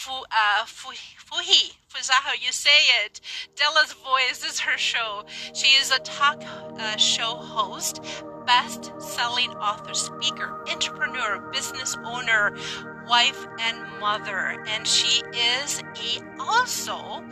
Fotoohi. Is that how you say it? Delas Voice is her show. She is a talk show host, best-selling author, speaker, entrepreneur, business owner, wife, and mother. And she is also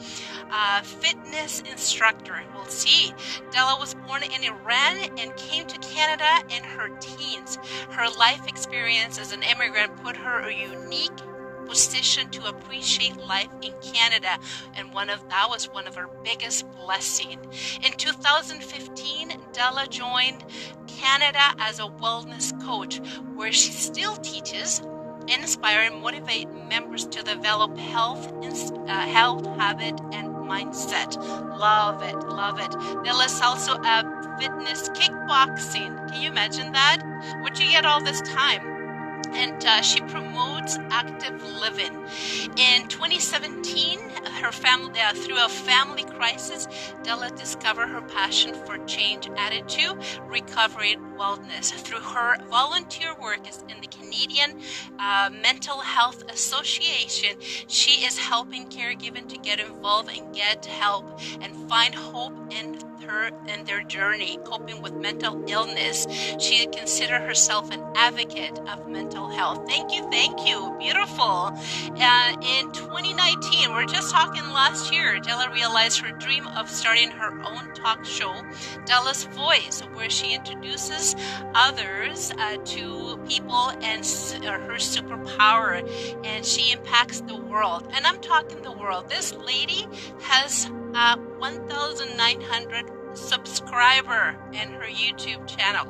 a fitness instructor. We'll see. Dela was born in Iran and came to Canada in her teens. Her life experience as an immigrant put her in a unique position to appreciate life in Canada, and that was one of her biggest blessings. In 2015, Dela joined Canada as a wellness coach, where she still teaches, inspire, and motivate members to develop health habit, and mindset. Love it, love it. Dela is also a fitness kickboxing. Can you imagine that? Where'd you get all this time? And she promotes active living. In 2017, her family, through a family crisis, Dela discovered her passion for change attitude, recovery, and wellness. Through her volunteer work in the Canadian Mental Health Association, she is helping caregivers to get involved and get help and find hope in their journey coping with mental illness. She considers herself an advocate of mental health. Thank you, beautiful. In 2019, we're just talking last year, Dela realized her dream of starting her own talk show, Delas Voice, where she introduces others to people and her superpower, and she impacts the world. And I'm talking the world. This lady has 1,900 subscriber in her YouTube channel.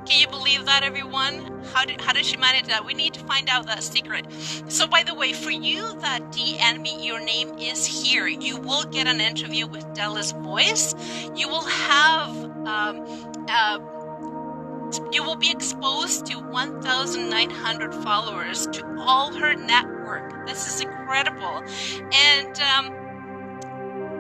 Can you believe that, everyone? How did she manage that? We need to find out that secret. So, by the way, for you that DM me, your name is here. You will get an interview with Delas Voice. You will have you will be exposed to 1,900 followers, to all her network. This is incredible. And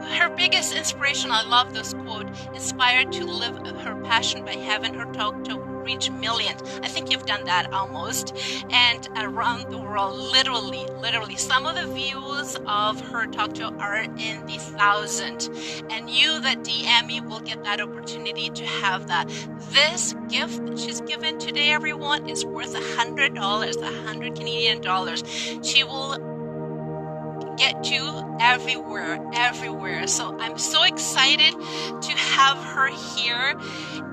her biggest inspiration, I love this quote, inspired to live her passion by having her talk to reach millions. I think you've done that almost. And around the world, literally, some of the views of her talk show are in the thousands. And you that DM me will get that opportunity to have that. This gift that she's given today, everyone, is worth $100, 100 Canadian dollars. She will get you everywhere. So I'm so excited to have her here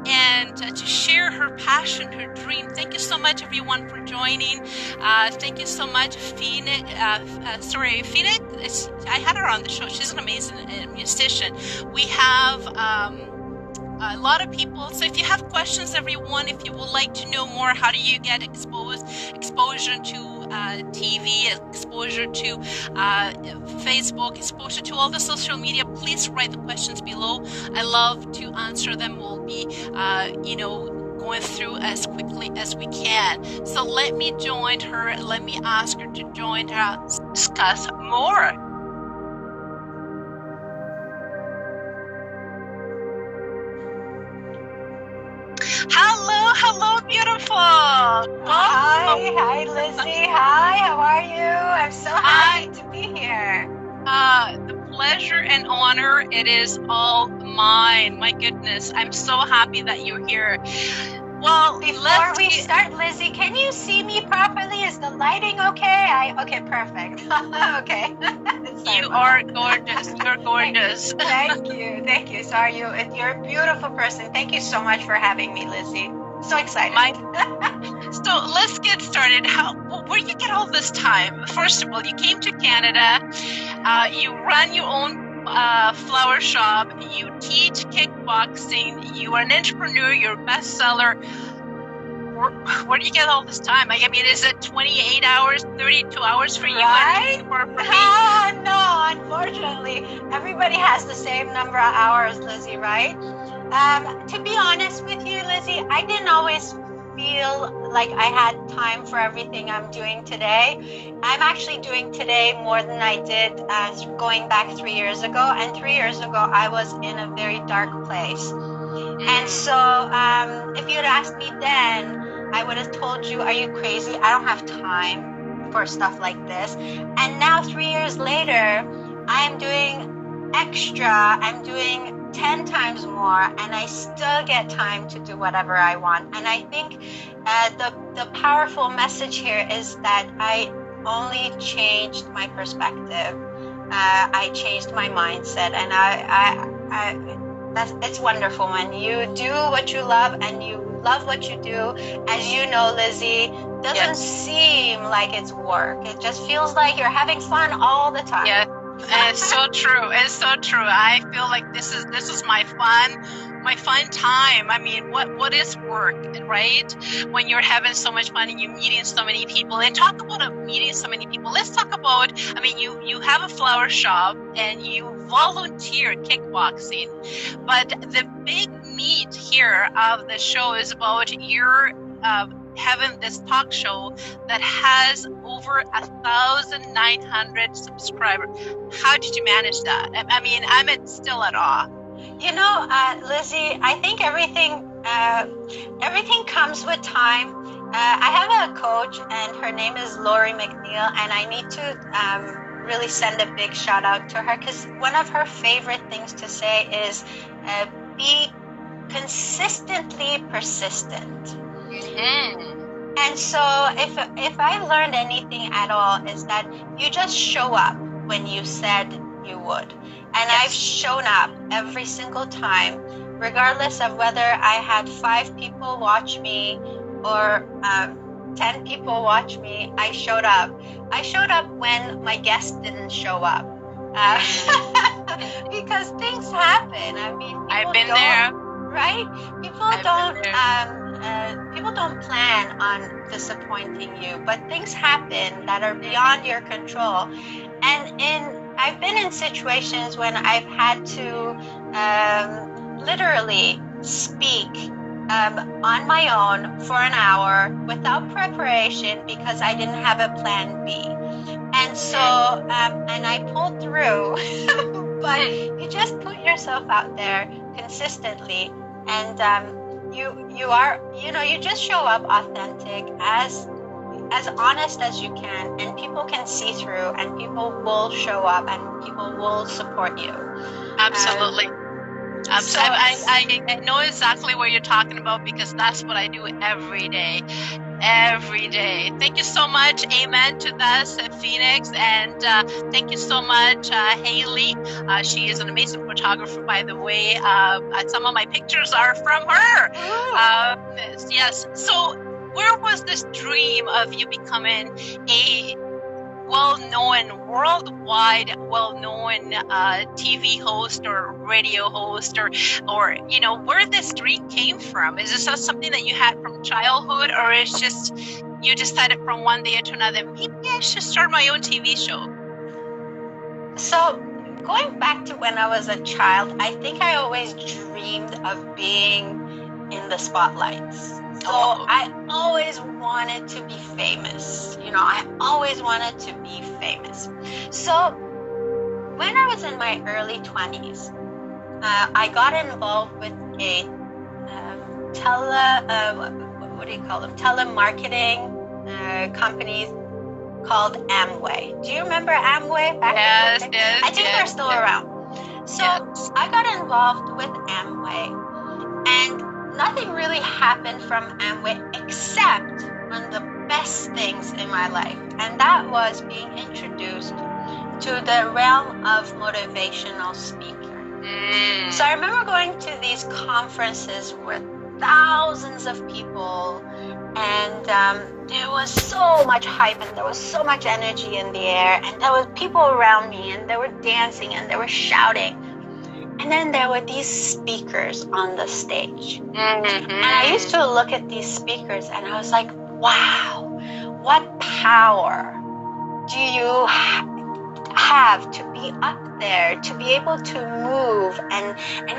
and to share her passion, her dream. Thank you so much, everyone, for joining. Thank you so much, Phoenix. Phoenix. I had her on the show. She's an amazing musician. We have a lot of people. So if you have questions, everyone, if you would like to know more, how do you get exposure to TV, exposure to Facebook, exposure to all the social media, please write the questions below. I love to answer them. We'll be, going through as quickly as we can. So let me join her. Let me ask her to join her, discuss more. Hello, beautiful. Hi, Lizzie. Hi, how are you? I'm so happy to be here. The pleasure and honor, it is all mine. My goodness, I'm so happy that you're here. Well, before we start, Lizzie, can you see me properly? Is the lighting okay? Okay, perfect. Okay. You are gorgeous. You're gorgeous. Thank you. Sorry, you're a beautiful person. Thank you so much for having me, Lizzie. So excited. So let's get started. Where you get all this time? First of all, you came to Canada. You run your own flower shop. You teach kickboxing. You are an entrepreneur. You're a bestseller. Where do you get all this time? I mean, is it 28 hours, 32 hours for you? Right? For me? No, unfortunately, everybody has the same number of hours, Lizzie, right? To be honest with you, Lizzie, I didn't always feel like I had time for everything I'm doing today. I'm actually doing today more than I did going back 3 years ago. And 3 years ago, I was in a very dark place. And so if you'd asked me then, I would have told you, are you crazy? I don't have time for stuff like this. And now 3 years later, I'm doing extra. I'm doing 10 times more, and I still get time to do whatever I want. And I think the powerful message here is that I only changed my perspective. I changed my mindset, and it's wonderful when you do what you love and you love what you do. As you know, Lizzy, doesn't seem like it's work. It just feels like you're having fun all the time. Yeah, it's so true. It's so true. I feel like this is my fun time. I mean, what is work, right? When you're having so much fun and you're meeting so many people. And talk about meeting so many people. Let's talk about, I mean, you have a flower shop and you volunteer kickboxing, but the big meat here of the show is about your having this talk show that has over 1,900 subscribers. How did you manage that? I mean, I'm still at awe. You know, Lizzy, I think everything comes with time. I have a coach, and her name is Lori McNeil, and I need to really send a big shout out to her, because one of her favorite things to say is be consistently persistent. Mm-hmm. And so if I learned anything at all, is that you just show up when you said you would. And I've shown up every single time, regardless of whether I had 5 people watch me or 10 people watch me. I showed up. I showed up when my guest didn't show up. Because things happen. I mean, I've been there. Right? People don't plan on disappointing you, but things happen that are beyond your control. And I've been in situations when I've had to literally speak on my own for an hour without preparation because I didn't have a plan B. And so, and I pulled through, but you just put yourself out there consistently, and you just show up authentic, as honest as you can, and people can see through, and people will show up, and people will support you. Absolutely. So I know exactly what you're talking about, because that's what I do every day. Thank you so much. Amen to this, Phoenix. And thank you so much, Haley. She is an amazing photographer, by the way. Some of my pictures are from her. Yes. So where was this dream of you becoming a worldwide well-known TV host or radio host, or where this dream came from? Is this something that you had from childhood, or is just you decided from one day to another, maybe I should start my own TV show? So going back to when I was a child, I think I always dreamed of being in the spotlights. So I always wanted to be famous. I always wanted to be famous. So when I was in my early 20s, I got involved with a telemarketing company called Amway. Do you remember Amway? Yes. I think they're still around. So I got involved with Amway, and nothing really happened from Amway except one of the best things in my life, and that was being introduced to the realm of motivational speaker. So I remember going to these conferences with thousands of people, and there was so much hype, and there was so much energy in the air, and there were people around me, and they were dancing, and they were shouting. And then there were these speakers on the stage. And I used to look at these speakers, and I was like, wow, what power do you have to be up there, to be able to move and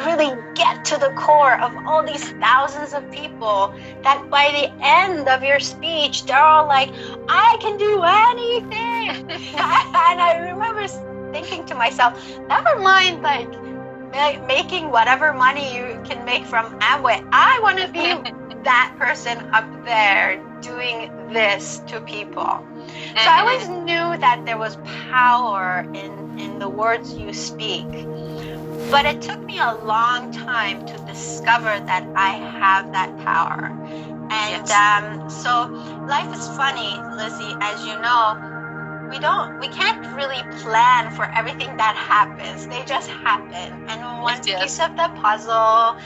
really get to the core of all these thousands of people, that by the end of your speech, they're all like, I can do anything. And I remember thinking to myself, never mind, making whatever money you can make from Amway. I want to be that person up there doing this to people. So I always knew that there was power in the words you speak. But it took me a long time to discover that I have that power. And so life is funny, Lizzie, as you know. We can't really plan for everything that happens. They just happen. And one piece of the puzzle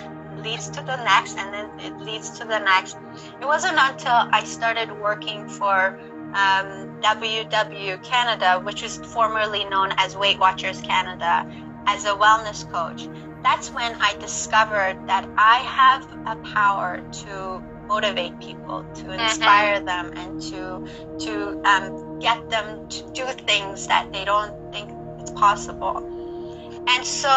leads to the next, and then it leads to the next. It wasn't until I started working for WW Canada, which is formerly known as Weight Watchers Canada, as a wellness coach. That's when I discovered that I have a power to motivate people, to inspire them, and to get them to do things that they don't think it's possible. And so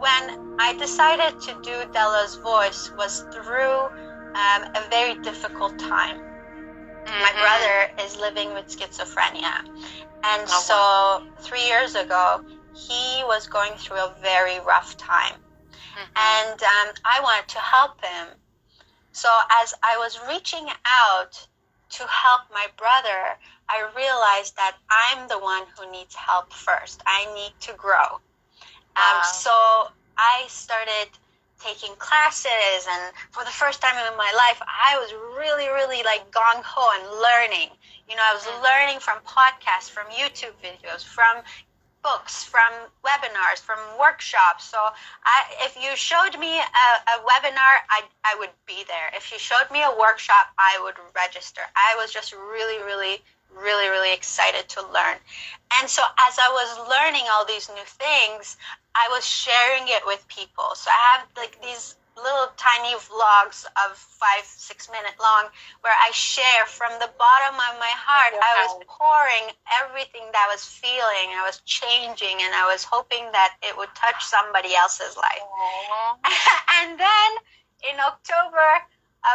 when I decided to do Delas Voice was through a very difficult time. My brother is living with schizophrenia. And so 3 years ago, he was going through a very rough time. And I wanted to help him. So as I was reaching out to help my brother, I realized that I'm the one who needs help first. I need to grow. So I started taking classes, and for the first time in my life, I was really like gung-ho and learning. You know, I was learning from podcasts, from YouTube videos, from books, from webinars, from workshops. So if you showed me a webinar, I would be there. If you showed me a workshop, I would register. I was just really excited to learn. And so as I was learning all these new things, I was sharing it with people. So I have like these little tiny vlogs of 5-6 minute long where I share from the bottom of my heart. I was pouring everything that I was feeling. I was changing, and I was hoping that it would touch somebody else's life. And then in October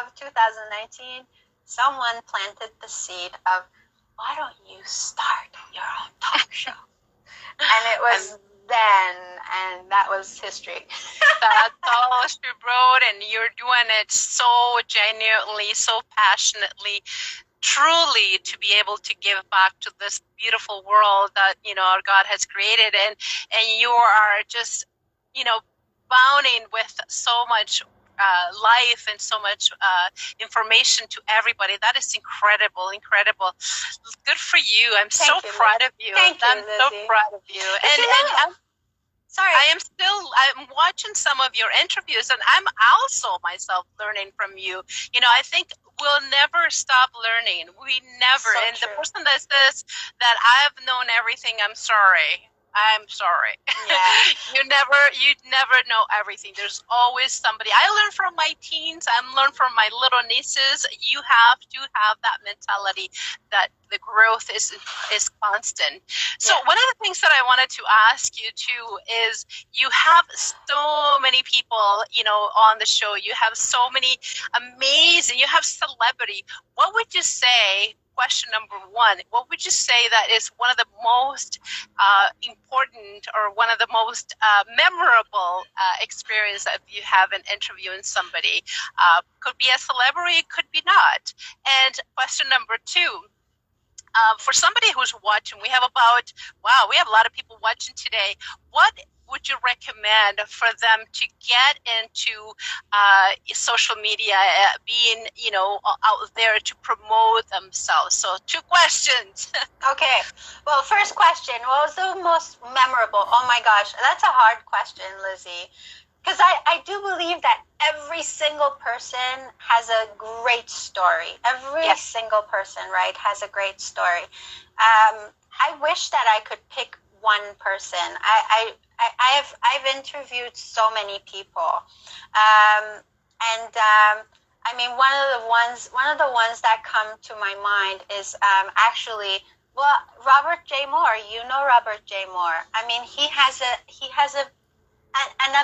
of 2019, someone planted the seed of, why don't you start your own talk show? And it was then, and that was history. That's all she wrote, and you're doing it so genuinely, so passionately, truly, to be able to give back to this beautiful world that, you know, our God has created. And you are just, you know, bounding with so much life and so much information to everybody. That is incredible. Good for you. I'm so proud of you. I'm so proud of you. And I'm watching some of your interviews, and I'm also myself learning from you. You know, I think we'll never stop learning. We never. So and true. The person that says that I've known everything, I'm sorry. Yeah. You never know everything. There's always somebody. I learn from my teens. I learn from my little nieces. You have to have that mentality that the growth is constant. So one of the things that I wanted to ask you too is, you have so many people, you know, on the show. You have so many amazing. You have celebrity. What would you say? Question number one, what would you say that is one of the most important or one of the most memorable experience that you have in interviewing somebody? Could be a celebrity, could be not. And question number two, for somebody who's watching, we have a lot of people watching today. What would you recommend for them to get into social media, being, you know, out there to promote themselves? So 2 questions. Okay. Well, first question, what was the most memorable? Oh my gosh, that's a hard question, Lizzie. Because I do believe that every single person has a great story. Every single person, right, has a great story. I wish that I could pick one person. I've interviewed so many people, I mean, one of the ones that come to my mind is actually, well, Robert J. Moore. You know Robert J. Moore. I mean, he has an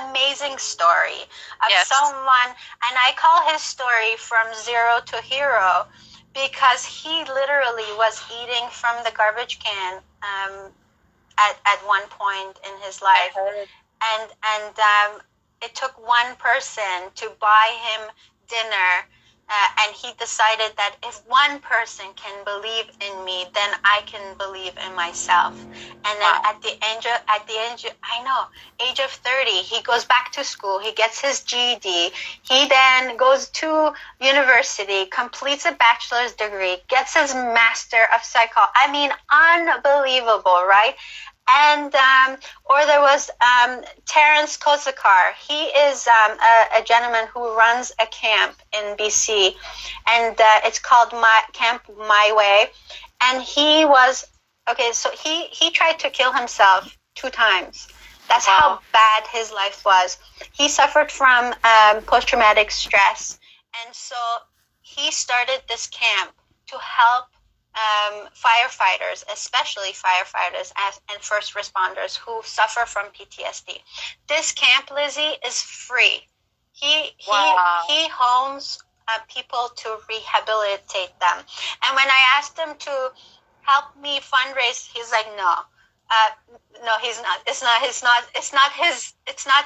amazing story of someone, and I call his story from zero to hero, because he literally was eating from the garbage can at one point in his life, and it took one person to buy him dinner and he decided that if one person can believe in me, then I can believe in myself. And then at the age of 30, he goes back to school. He gets his GED. He then goes to university, completes a bachelor's degree, gets his master of psychology. I mean, unbelievable, right? And or there was Terence Kozakar. He is a gentleman who runs a camp in BC, and it's called Camp My Way. And he was so he tried to kill himself 2 times. That's how bad his life was. He suffered from post-traumatic stress, and so he started this camp to help firefighters, especially firefighters and first responders who suffer from PTSD. This camp, Lizzy, is free. He homes people to rehabilitate them. And when I asked him to help me fundraise, he's like, no, he's not. It's not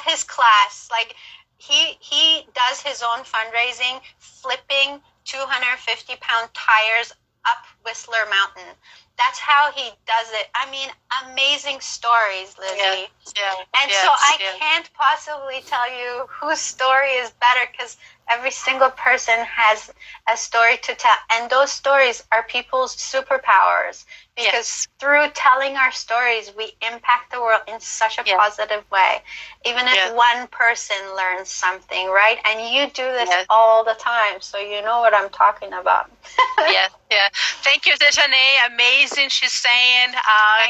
his class. Like he does his own fundraising, flipping 250-pound tires up Whistler Mountain. That's how he does it. I mean, amazing stories, Lizzy. I can't possibly tell you whose story is better, because every single person has a story to tell. And those stories are people's superpowers, because through telling our stories, we impact the world in such a positive way. Even if one person learns something, right? And you do this all the time, so you know what I'm talking about. Thank you, Dejane. Amazing, she's saying.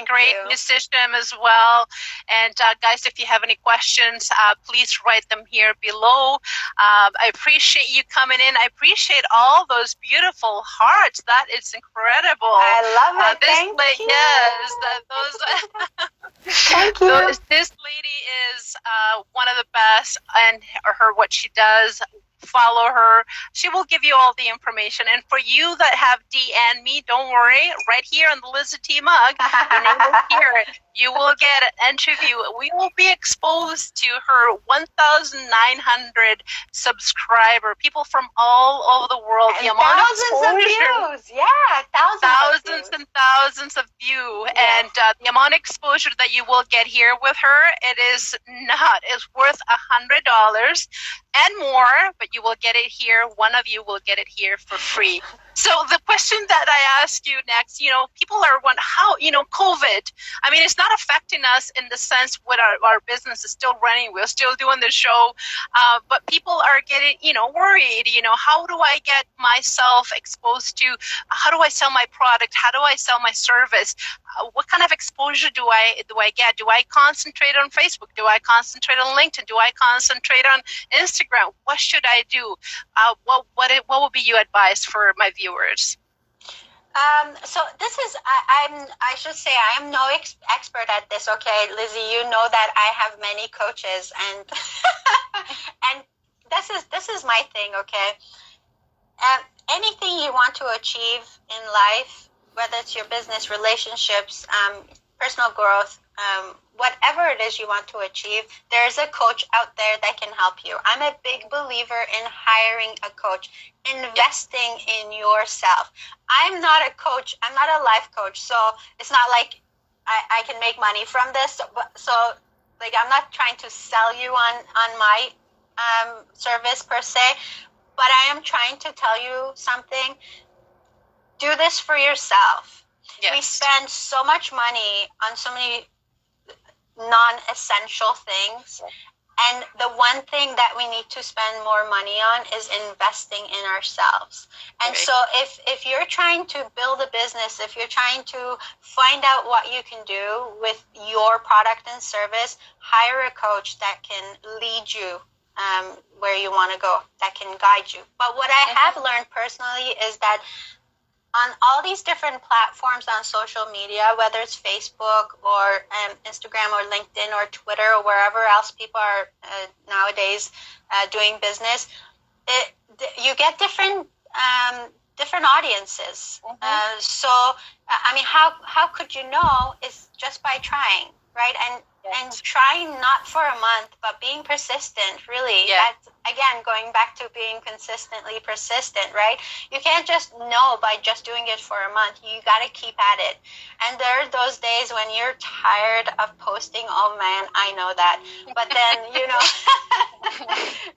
Great musician as well. And guys, if you have any questions, please write them here below. I appreciate you coming in. I appreciate all those beautiful hearts. That is incredible. I love it. Thank you. Yes, Thank you. This lady is one of the best, and what she does. Follow her. She will give you all the information. And for you that have DN me, don't worry. Right here on the LizyT mug, your name will appear. You will get an interview. We will be exposed to her 1,900 subscriber, people from all over the world. And the amount thousands of views. Thousands and thousands of views. And the amount of exposure that you will get here with her, it's worth $100 and more, but you will get it here. One of you will get it here for free. So the question that I ask you next, people are wondering how, COVID, I mean, it's not affecting us in the sense when our business is still running, we're still doing the show, but people are getting, worried, how do I get myself exposed to, how do I sell my product? How do I sell my service? What kind of exposure do I get? Do I concentrate on Facebook? Do I concentrate on LinkedIn? Do I concentrate on Instagram? What should I do? What would be your advice for my viewers? So this is, I should say, I am no expert at this. Okay, Lizzy, you know that I have many coaches, and and this is my thing. Okay, anything you want to achieve in life, whether it's your business, relationships, personal growth, whatever it is you want to achieve, there's a coach out there that can help you. I'm a big believer in hiring a coach, investing in yourself. I'm not a coach. I'm not a life coach. So it's not like I can make money from this. So like, I'm not trying to sell you on my service per se, but I am trying to tell you something. Do this for yourself. We spend so much money on so many non-essential things, and the one thing that we need to spend more money on is investing in ourselves. And so if you're trying to build a business, if you're trying to find out what you can do with your product and service, hire a coach that can lead you where you want to go, that can guide you. But what I have learned personally is that on all these different platforms on social media, whether it's Facebook or Instagram or LinkedIn or Twitter or wherever else people are nowadays doing business, you get different audiences. So, I mean, how could you know? It's just by trying, right? And and trying not for a month, but being persistent, really. That's, again, going back to being consistently persistent, right? You can't just know by just doing it for a month. You got to keep at it. And there are those days when you're tired of posting. Oh man, I know that. But then,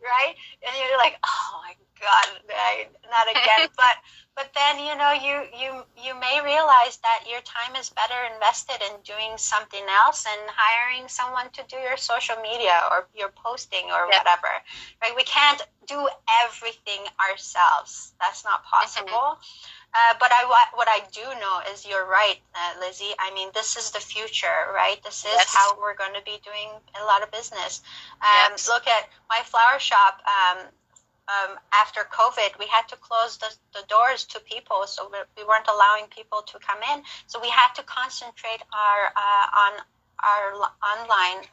right? And you're like, oh my God, not again. But then, you may realize that your time is better invested in doing something else and hiring someone to do your social media or your posting or whatever. Right? We can't do everything ourselves. That's not possible. But what I do know is you're right, Lizzie. I mean, this is the future, right? This is how we're going to be doing a lot of business. Look at my flower shop. After COVID, we had to close the doors to people, so we weren't allowing people to come in. So we had to concentrate on our online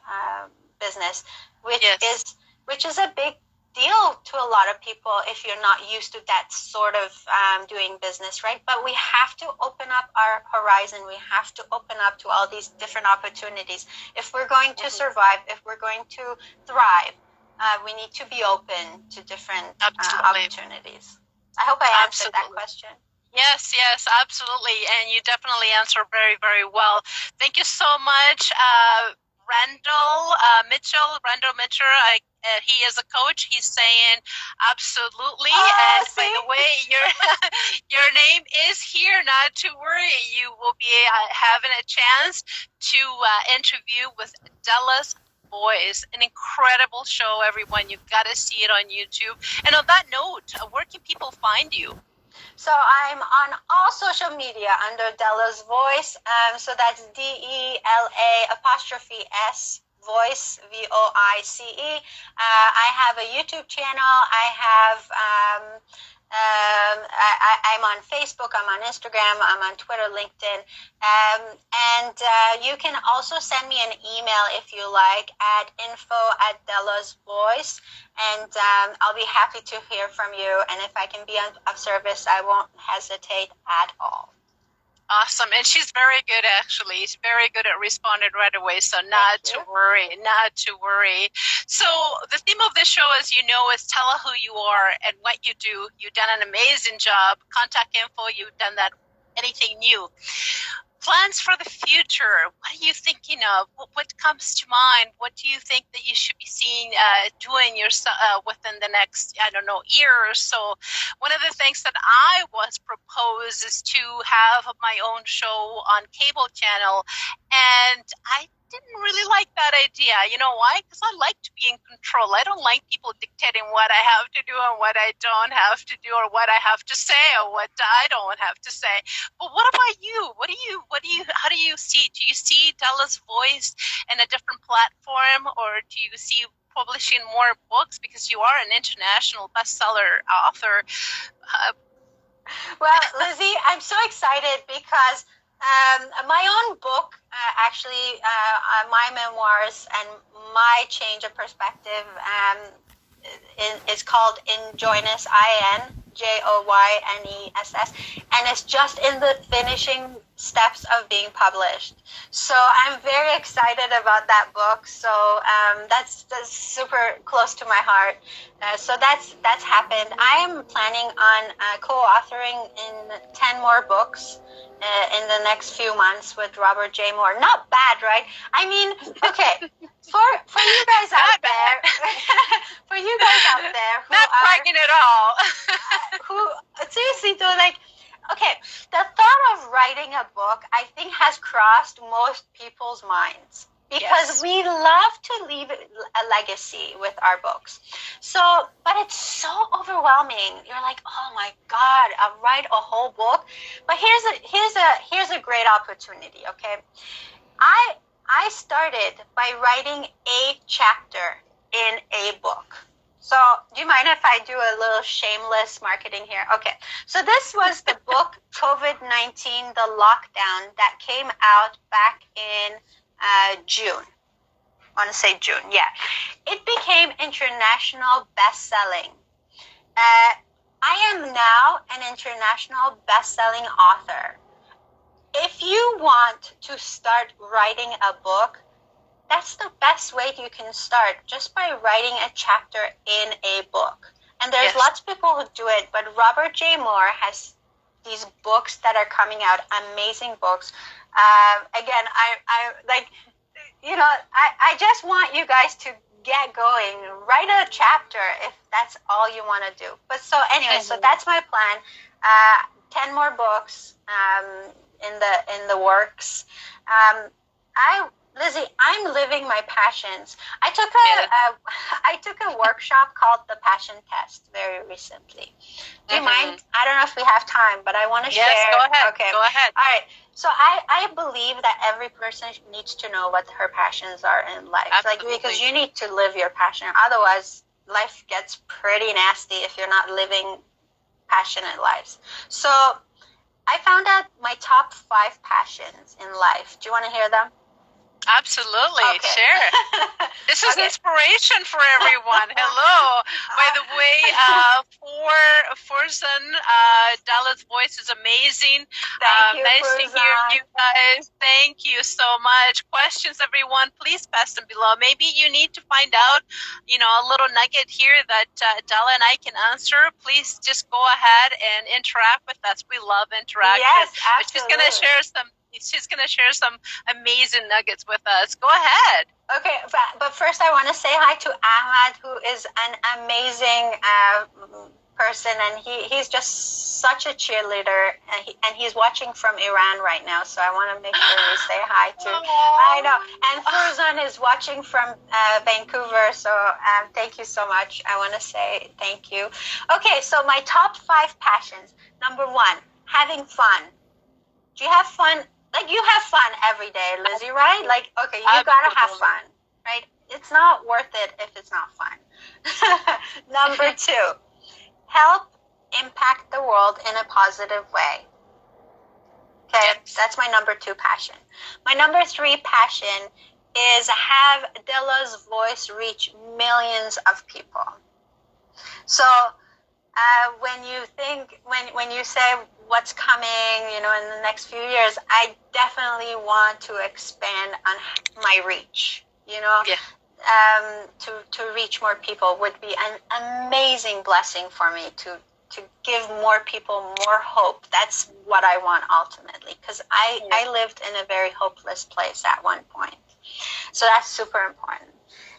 business, which is a big deal to a lot of people if you're not used to that sort of doing business, right? But we have to open up our horizon. We have to open up to all these different opportunities. If we're going to survive, if we're going to thrive, we need to be open to different opportunities. I hope I answered that question. Yes, absolutely. And you definitely answered very, very well. Thank you so much, Randall Mitchell. He is a coach. He's saying absolutely. And by the way, your name is here. Not to worry. You will be having a chance to interview with Delas Voice, an incredible show, everyone. You've got to see it on YouTube. And on that note, where can people find you? So I'm on all social media under Delas Voice. So that's DELA' Voice, VOICE. I have a YouTube channel. I'm on Facebook, I'm on Instagram, I'm on Twitter, LinkedIn. And you can also send me an email if you like at info@Delas Voice. And I'll be happy to hear from you. And if I can be of service, I won't hesitate at all. Awesome. And she's very good, actually. She's very good at responding right away. So not to worry. So the theme of this show, as you know, is tell who you are and what you do. You've done an amazing job. Contact info, you've done that. Anything new. Plans for the future. What are you thinking of? What comes to mind? What do you think that you should be seeing, doing within the next, year or so? One of the things that I was proposed is to have my own show on cable channel, and I didn't really like that idea. You know why? Because I like to be in control. I don't like people dictating what I have to do and what I don't have to do, or what I have to say or what I don't have to say. But what about you? How do you see? Do you see Delas Voice in a different platform, or do you see publishing more books, because you are an international bestseller author? Well, Lizzie, I'm so excited because my own book, my memoirs and my change of perspective is called Jonas, Joynes, and it's just in the finishing steps of being published. So I'm very excited about that book. So that's super close to my heart. So that's happened. I am planning on co-authoring in 10 more books in the next few months with Robert J. Moore. Not bad, right? I mean, okay, for you guys out there, for you guys out there who not bragging at all, who seriously though, like, okay, the thought of writing a book, I think, has crossed most people's minds. Because we love to leave a legacy with our books. So, but it's so overwhelming. You're like, oh my God, I'll write a whole book. But here's a great opportunity, okay? I started by writing a chapter in a book. So do you mind if I do a little shameless marketing here? Okay. So this was the book, COVID-19, the Lockdown, that came out back in June. I want to say June, yeah. It became international best-selling. I am now an international best-selling author. If you want to start writing a book, that's the best way you can start, just by writing a chapter in a book. And there's lots of people who do it, but Robert J. Moore has these books that are coming out, amazing books. Again, I like, you know, I just want you guys to get going, write a chapter if that's all you want to do. But so anyway, so that's my plan. 10 more books in the works. Lizzie, I'm living my passions. I took a workshop called the Passion Test very recently. Do you mind? I don't know if we have time, but I want to share. Yes, go ahead. Okay. Go ahead. All right. So I believe that every person needs to know what her passions are in life. Absolutely. Like, because you need to live your passion. Otherwise, life gets pretty nasty if you're not living passionate lives. So I found out my top 5 passions in life. Do you want to hear them? Absolutely, okay. Share. This is inspiration for everyone. Hello. By the way, for Forzan, Delas Voice is amazing. Thank you, nice Forzan. to hear you guys. Thank you so much. Questions, everyone, please pass them below. Maybe you need to find out, you know, a little nugget here that Dela and I can answer. Please just go ahead and interact with us. We love interaction. Yes, absolutely. She's going to share some amazing nuggets with us. Go ahead. Okay, but first I want to say hi to Ahmad, who is an amazing person, and he's just such a cheerleader, and he's watching from Iran right now, so I want to make sure we say hi to. I know, and Forzan is watching from Vancouver, so thank you so much. I want to say thank you. Okay, so my top 5 passions. Number 1, having fun. Do you have fun? Like, you have fun every day, Lizzie, right? Like, okay, you gotta have fun, right? It's not worth it if it's not fun. Number 2, help impact the world in a positive way. Okay, that's my number 2 passion. My number 3 passion is have Delas Voice reach millions of people. So when you say what's coming, you know, in the next few years, I definitely want to expand on my reach, you know. To reach more people would be an amazing blessing for me, to give more people more hope. That's what I want ultimately, because I lived in a very hopeless place at one point. So that's super important.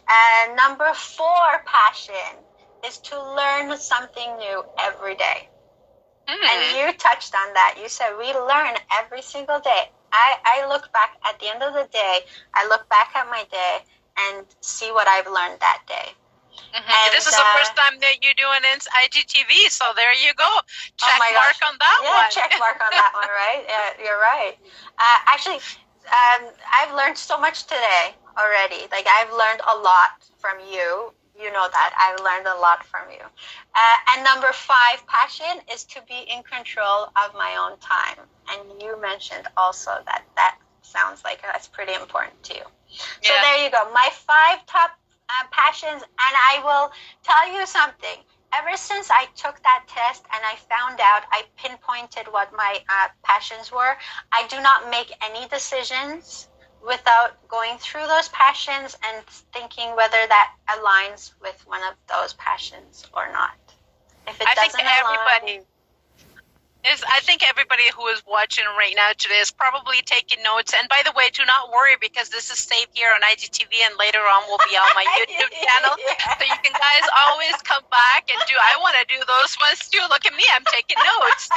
And number 4 passion is to learn something new every day. And you touched on that. You said we learn every single day. I look back at the end of the day, I look back at my day and see what I've learned that day. And this is the first time that you're doing IGTV, so there you go. Check mark on that one. Yeah, check mark on that one, right? Yeah, you're right. Actually, I've learned so much today already. Like, I've learned a lot from you. You know that. I've learned a lot from you. And number 5 passion is to be in control of my own time. And you mentioned also that sounds like that's pretty important to you. So there you go. My 5 top passions. And I will tell you something. Ever since I took that test and I found out, I pinpointed what my passions were, I do not make any decisions without going through those passions and thinking whether that aligns with one of those passions or not. If it doesn't align, I think everybody who is watching right now today is probably taking notes. And by the way, do not worry, because this is saved here on IGTV and later on will be on my YouTube channel. So you can guys always come back and I want to do those ones too. Look at me, I'm taking notes.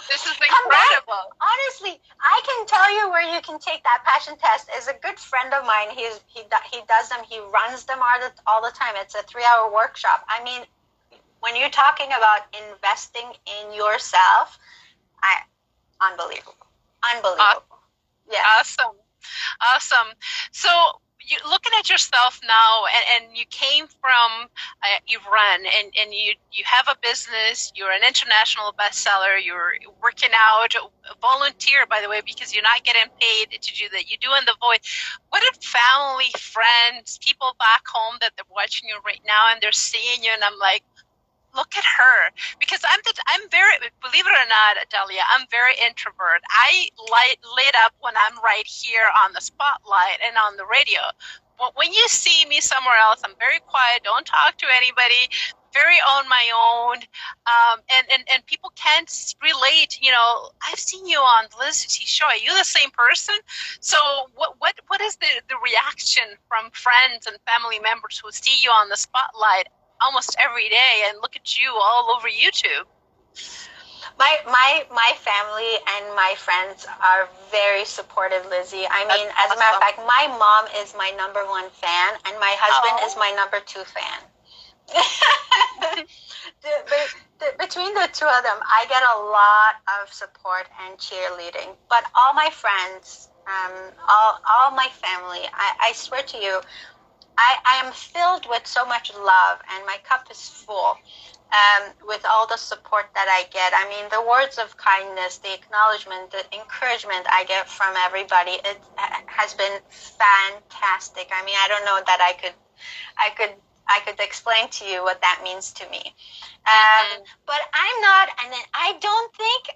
This is incredible. Honestly, I can tell you where you can take that passion test. Is a good friend of mine. He does them. He runs them all the time. It's a 3-hour workshop. I mean, when you're talking about investing in yourself, unbelievable. Yeah. Awesome. So you're looking at yourself now, and you came from Iran, and you have a business. You're an international bestseller. You're working out, volunteer, by the way, because you're not getting paid to do that. You're doing the voice. What if family, friends, people back home that they're watching you right now and they're seeing you, and I'm like, look at her, because I'm very, believe it or not, Delia, I'm very introvert. I light up when I'm right here on the spotlight and on the radio. when you see me somewhere else, I'm very quiet, don't talk to anybody, very on my own, and people can't relate. You know, I've seen you on the LizyT Show. Are you the same person? So what is the reaction from friends and family members who see you on the spotlight almost every day and look at you all over YouTube? My family and my friends are very supportive, Lizzie. I mean, as a matter of fact, my mom is my #1 fan, and my husband is my #2 fan. Between the two of them, I get a lot of support and cheerleading. But all my friends, all my family, I swear to you, I am filled with so much love, and my cup is full. With all the support that I get. I mean, the words of kindness, the acknowledgement, the encouragement I get from everybody, it has been fantastic. I mean, I don't know that I could explain to you what that means to me. But I'm not, and I don't think,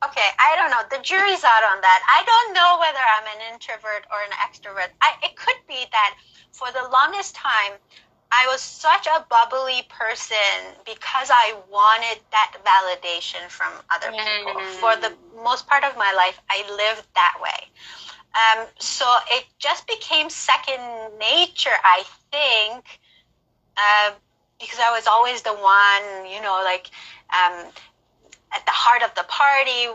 okay, I don't know. The jury's out on that. I don't know whether I'm an introvert or an extrovert. It could be that for the longest time, I was such a bubbly person because I wanted that validation from other people. For the most part of my life, I lived that way. So it just became second nature, I think, because I was always the one, you know, like at the heart of the party,